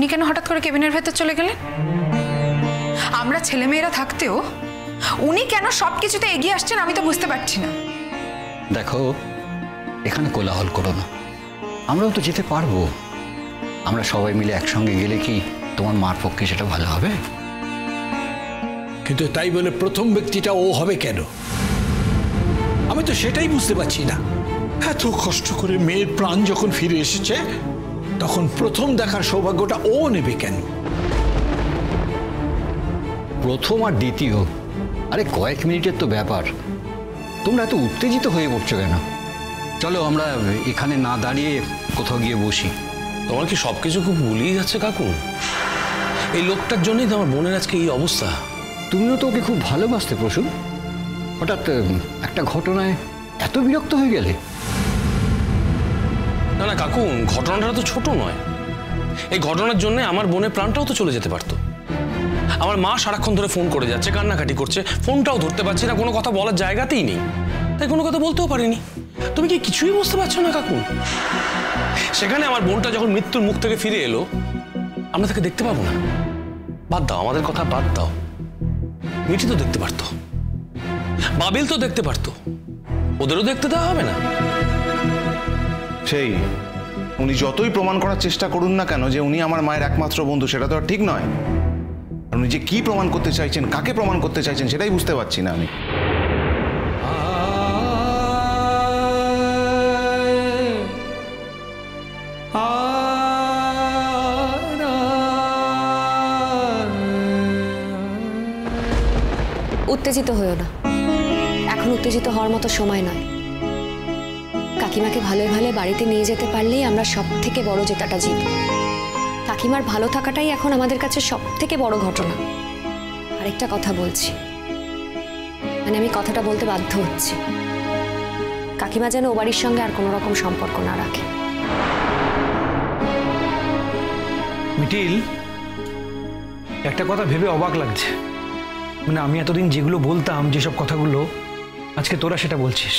উনি কেন হঠাৎ করে কেবিনের ভেতর চলে গেলেন? আমরা ছেলেমেয়েরা থাকতেও উনি কেন সবকিছুতে এগিয়ে আসছেন আমি তো বুঝতে পারছি না। দেখো, এখানে কোলাহল করো না, আমরাও তো যেতে পারবো। আমরা সবাই মিলে একসঙ্গে গেলে কি তোমার মার পক্ষে সেটা ভালো হবে? কিন্তু তাই বলে প্রথম ব্যক্তিটা ও হবে কেন? আমি তো সেটাই বুঝতে পারছি না। এত কষ্ট করে মেয়ের প্রাণ যখন ফিরে এসেছে, তখন প্রথম দেখার সৌভাগ্যটা ও নেবে কেন? প্রথম আর দ্বিতীয়, আরে কয়েক মিনিটের তো ব্যাপার। তোমরা এত উত্তেজিত হয়ে পড়ছো কেন? চলো আমরা এখানে না দাঁড়িয়ে কোথাও গিয়ে বসি। তোমার কি সবকিছু খুব ভুলিয়ে যাচ্ছে কাকু? এই লোকটার জন্যই তো আমার বোনের আজকে এই অবস্থা। তুমিও তো ওকে খুব ভালোবাসতে প্রসূন, হঠাৎ একটা ঘটনায় এত বিরক্ত হয়ে গেলে? না না কাকু, ঘটনাটা তো ছোট নয়। এই ঘটনার জন্য আমার বোনের প্রাণটাও তো চলে যেতে পারতো। আমার মা সারাক্ষণ ধরে ফোন করে যাচ্ছে, কান্নাকাটি করছে, ফোনটাও ধরতে পারছি না, কোনো কথা বলার জায়গাতেই নেই, তাই কোনো কথা বলতেও পারিনি। তুমি কি কিছুই বুঝতে পারছো না কাকু? সেখানে আমার বোনটা যখন মৃত্যুর মুখ থেকে ফিরে এলো, আমরা তাকে দেখতে পাবো না? বাদ দাও, আমাদের কথা বাদ দাও। মিঠি তো দেখতে পারতো, বাবিল তো দেখতে পারতো, ওদেরও দেখতে দেওয়া হবে না? সেই উনি যতই প্রমাণ করার চেষ্টা করুন না কেন যে উনি আমার মায়ের একমাত্র বন্ধু, সেটা তো আর ঠিক নয়। উনি যে কি প্রমাণ করতে চাইছেন, কাকে প্রমাণ করতে চাইছেন, সেটাই বুঝতে পারছি না আমি। উত্তেজিত হয়েও না, এখন উত্তেজিত হওয়ার মতো সময় নয়। কাকিমাকে ভালোই ভালো বাড়িতে নিয়ে যেতে পারলেই আমরা সব থেকে বড় জেতাটা জিতব। কাকিমার ভালো থাকাটাই এখন আমাদের কাছে সব থেকে বড় ঘটনা। আরেকটা কথা বলছি, মানে আমি কথাটা বলতে বাধ্য হচ্ছি, কাকিমা যেন ও বাড়ির সঙ্গে আর কোনো রকম সম্পর্ক না রাখে। মিটিল, একটা কথা ভেবে অবাক লাগছে, মানে আমি এতদিন যেগুলো বলতাম, যেসব কথাগুলো, আজকে তোরা সেটা বলছিস।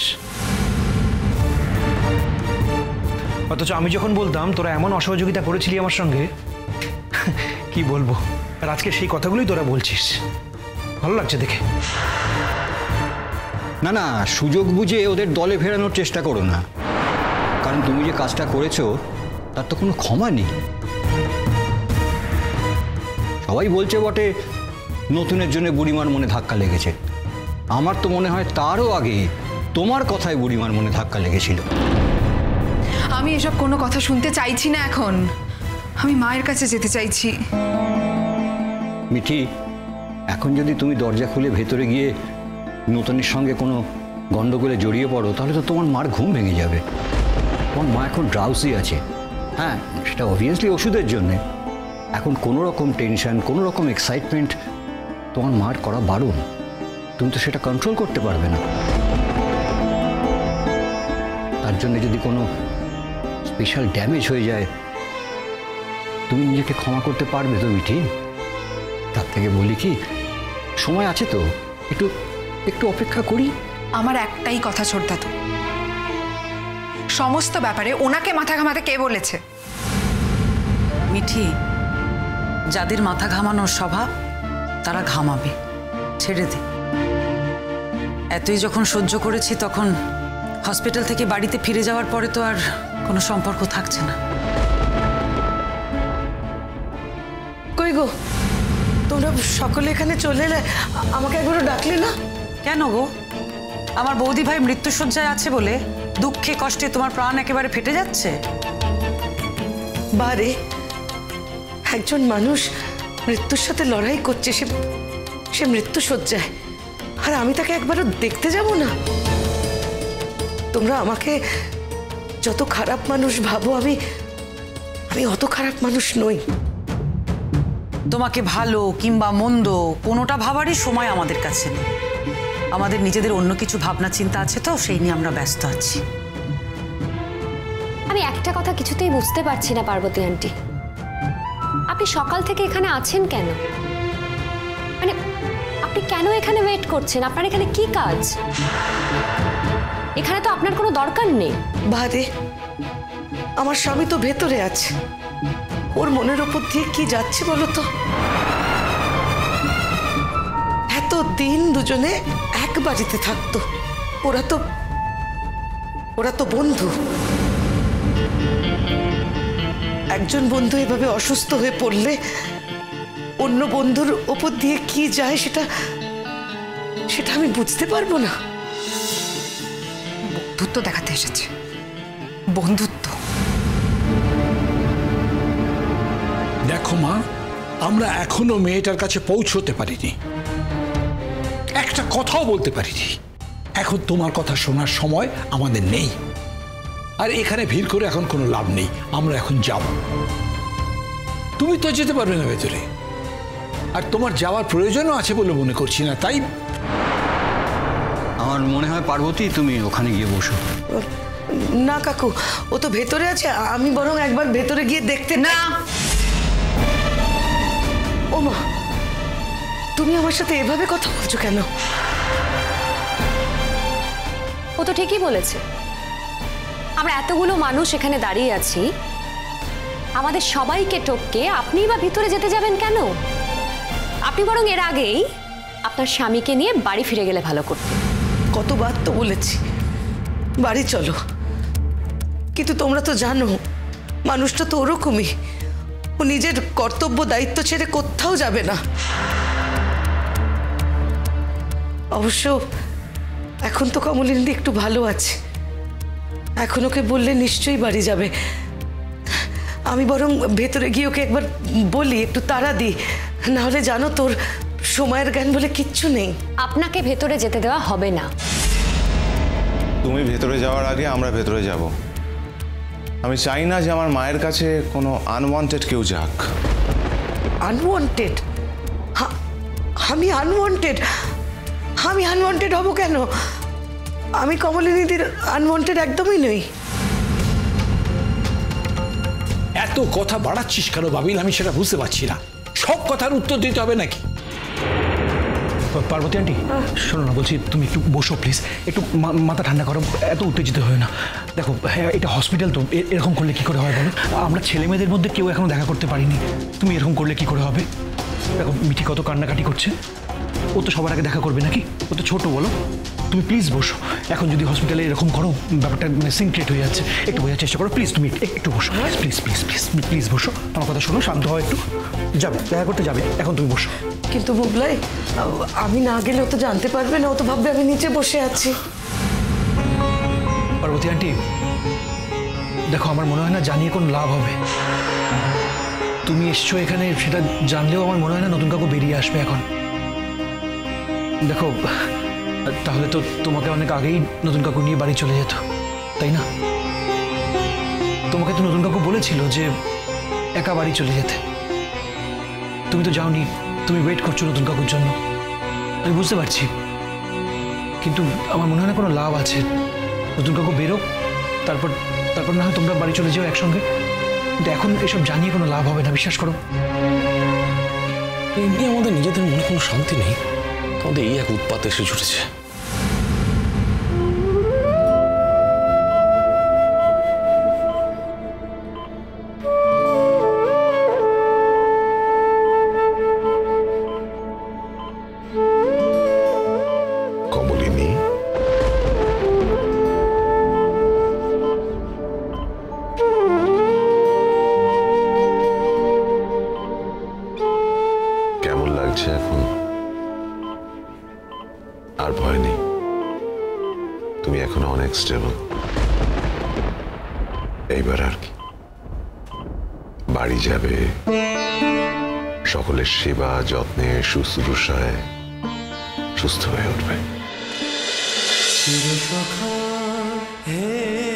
অথচ আমি যখন বলতাম তোরা এমন অসহযোগিতা করেছিলি আমার সঙ্গে, কি বলবো, আর আজকে সেই কথাগুলোই তোরা বলছিস। ভালো লাগছে দেখে। না না, সুযোগ বুঝে ওদের দলে ফেরানোর চেষ্টা করো না, কারণ তুমি যে কাজটা করেছো তার তো কোনো ক্ষমা নেই। সবাই বলছে বটে নতুনের জন্য বুড়িমার মনে ধাক্কা লেগেছে, আমার তো মনে হয় তারও আগে তোমার কথায় বুড়িমার মনে ধাক্কা লেগেছিল। আমি এসব কোনো কথা শুনতে চাইছি না এখন, আমি মায়ের কাছে যেতে চাইছি। মিঠি, এখন যদি তুমি দরজা খুলে ভেতরে গিয়ে নতুনের সঙ্গে কোনো গন্ডগোলে জড়িয়ে পড়ো, তাহলে তো তোমার মার ঘুম ভেঙে যাবে। তোমার মা এখন ড্রাউসি আছে, হ্যাঁ সেটা অবভিয়াসলি ওষুধের জন্যে। এখন কোনো রকম টেনশন, কোনো রকম এক্সাইটমেন্ট তোমার মার করা বারণ, তুমি তো সেটা কন্ট্রোল করতে পারবে না। তার জন্য যদি কোনো স্পেশাল ড্যামেজ হয়ে যায়, তুমি নিজেকে ক্ষমা করতে পারবে তো মিঠি? তার থেকে বলি কি, সময় আছে তো, একটু একটু অপেক্ষা করি। আমার একটাই কথা ছোটদা, তো সমস্ত ব্যাপারে ওনাকে মাথা ঘামাতে কে বলেছে? মিঠি, যাদের মাথা ঘামানোর স্বভাব তারা ঘামাবে, ছেড়ে দে। এতই যখন সহ্য করেছি, তখন হসপিটাল থেকে বাড়িতে ফিরে যাওয়ার পরে তো আর কোনো সম্পর্ক থাকছে না। কই গো, তোমরা সকলে এখানে চলে এলে, আমাকে একবারও ডাকলে না? কেন গো, আমার বৌদি ভাই মৃত্যুশয্যায় আছে বলে দুঃখে কষ্টে তোমার প্রাণ একেবারে ফেটে যাচ্ছে? বারে, একজন মানুষ মৃত্যুর সাথে লড়াই করছে, সে মৃত্যু শয্যায়, আর আমি তাকে একবারও দেখতে যাব না? তোমরা আমাকে যত খারাপ মানুষ ভাবো, আমি অত খারাপ মানুষ নই। তোমাকে ভালো কিংবা মন্দ কোনোটা ভাবারই সময় আমাদের কাছে নেই। আমাদের নিজেদের অন্য কিছু ভাবনা চিন্তা আছে, তো সেই নিয়ে আমরা ব্যস্ত আছি। আমি একটা কথা কিছুতেই বুঝতে পারছি না পার্বতী আন্টি, আপনি সকাল থেকে এখানে আছেন কেন? মানে আপনি কেন এখানে ওয়েট করছেন? আপনার এখানে কি কাজ? এখানে তো আপনার কোনো দরকার নেই। বারে, আমার স্বামী তো ভেতরে আছে, ওর মনের ওপর দিয়ে কি যাচ্ছে বলো তো? এত দিন দুজনে এক বাড়িতে থাকতো, ওরা তো বন্ধু। একজন বন্ধু এভাবে অসুস্থ হয়ে পড়লে অন্য বন্ধুর ওপর দিয়ে কি যায় সেটা আমি বুঝতে পারবো না। বন্ধুত্ব দেখাতে এসেছে, বন্ধুত্ব। দেখো মা, আমরা এখনো মেয়েটার কাছে পৌঁছতে পারিনি, একটা কথাও বলতে পারিনি। এখন তোমার কথা শোনার সময় আমাদের নেই, আর এখানে ভিড় করে এখন কোনো লাভ নেই। আমরা এখন যাব, তুমি তো যেতে পারবে না ভেতরে, আর তোমার যাওয়ার প্রয়োজনও আছে বলে মনে করছি না। তাই আমার মনে হয় পার্বতী তুমি ওখানে গিয়ে বসো। না কাকু, ও তো ভেতরে আছে, আমি বরং একবার ভেতরে গিয়ে দেখতে। না, ও মা, তুমি আমার সাথে এভাবে কথা বলছো কেন? ও তো ঠিকই বলেছে। আমরা এতগুলো মানুষ এখানে দাঁড়িয়ে আছি, আমাদের সবাইকে টপকে আপনি বা ভিতরে যেতে যাবেন কেন? আপনি বরং এর আগেই আপনার স্বামীকে নিয়ে বাড়ি ফিরে গেলে ভালো করতেন। কতবার তো বলেছি বাড়ি চলো, কিন্তু তোমরা তো জানো মানুষটা তো ওরকমই, ও নিজের কর্তব্য দায়িত্ব ছেড়ে কোথাও যাবে না। অবশ্য এখন তো কমলিনী একটু ভালো আছে, এখন ওকে বললে নিশ্চয়ই বাড়ি যাবে। আমি বরং ভেতরে গিয়ে ওকে একবার বলি, একটু তাড়া দিই, নাহলে জানো তোর সময়ের জ্ঞান বলে কিচ্ছু নেই। আপনাকে ভেতরে যেতে দেওয়া হবে না। তুমি ভেতরে যাওয়ার আগে আমরা ভেতরে যাব। আমি চাই না যে আমার মায়ের কাছে কোনো আনওয়ান্টেড কেউ যাক। আনওয়ান্টেড? আমি আনওয়ান্টেড? আমি আনওয়ান্টেড হব কেন? আমি কমলিনীদির আনওয়ান্টেড একদমই নই। এত কথা বাড়াচ্ছিস কেন বাবিল? আমি সেটা বুঝতে পারছি না। সব কথার উত্তর দিতে হবে নাকি? পার্বতী আন্টি শোনো না, বলছি তুমি একটু বসো প্লিজ, একটু মাথা ঠান্ডা করো, এত উত্তেজিত হয় না। দেখো হ্যাঁ, এটা হসপিটাল, তো এরকম করলে কি করে হয় বলো? আমরা ছেলে মেয়েদের মধ্যে কেউ এখনো দেখা করতে পারিনি, তুমি এরকম করলে কি করে হবে? দেখো মিঠি কত কান্নাকাটি করছে, ও তো সবার আগে দেখা করবে নাকি? ও তো ছোট, বলো। তুমি প্লিজ বসো। এখন যদি হসপিটালে এরকম করো, ব্যাপারটা সিন ক্রিয়েট হয়ে যাচ্ছে। একটু বোঝার চেষ্টা করো প্লিজ, তুমি একটু বসো প্লিজ প্লিজ প্লিজ প্লিজ বসো, আমার কথা শোনো, শান্ত হও একটু। যাবে দেখা করতে যাবে, এখন তুমি বসো। কিন্তু মুগলাই, আমি না গেলে ও তো জানতে পারবে না, ও তো ভাববে আমি নিচে বসে আছি। পার্বতী আন্টি দেখো, আমার মনে হয় না জানিয়ে কোনো লাভ হবে। তুমি এসছো এখানে, সেটা জানলেও আমার মনে হয় না নতুন কাউকে বেরিয়ে আসবে এখন। দেখো তাহলে তো তোমাকে অনেক আগেই নতুন কাকু নিয়ে বাড়ি চলে যেত, তাই না? তোমাকে তো নতুন কাকু বলেছিল যে একা বাড়ি চলে যেতে, তুমি তো যাওনি, তুমি ওয়েট করছো নতুন কাকুর জন্য। আমি বুঝতে পারছি, কিন্তু আমার মনে হয় না কোনো লাভ আছে। নতুন কাকু বেরো, তারপর না হয় তোমরা বাড়ি চলে যাও একসঙ্গে, কিন্তু এখন এসব জানিয়ে কোনো লাভ হবে না, বিশ্বাস করো। এমনি আমাদের নিজেদের মনে কোনো শান্তি নেই, আমাদের এই এক উৎপাত এসে ছুটেছে। কমলিনী, কেমন লাগছে এখন? আর ভয় নেই, তুমি এখন অনেক স্টেবল। এইবার আর কি, বাড়ি যাবে, সকলের সেবা যত্নে শুশ্রূষায় সুস্থ হয়ে উঠবে। হে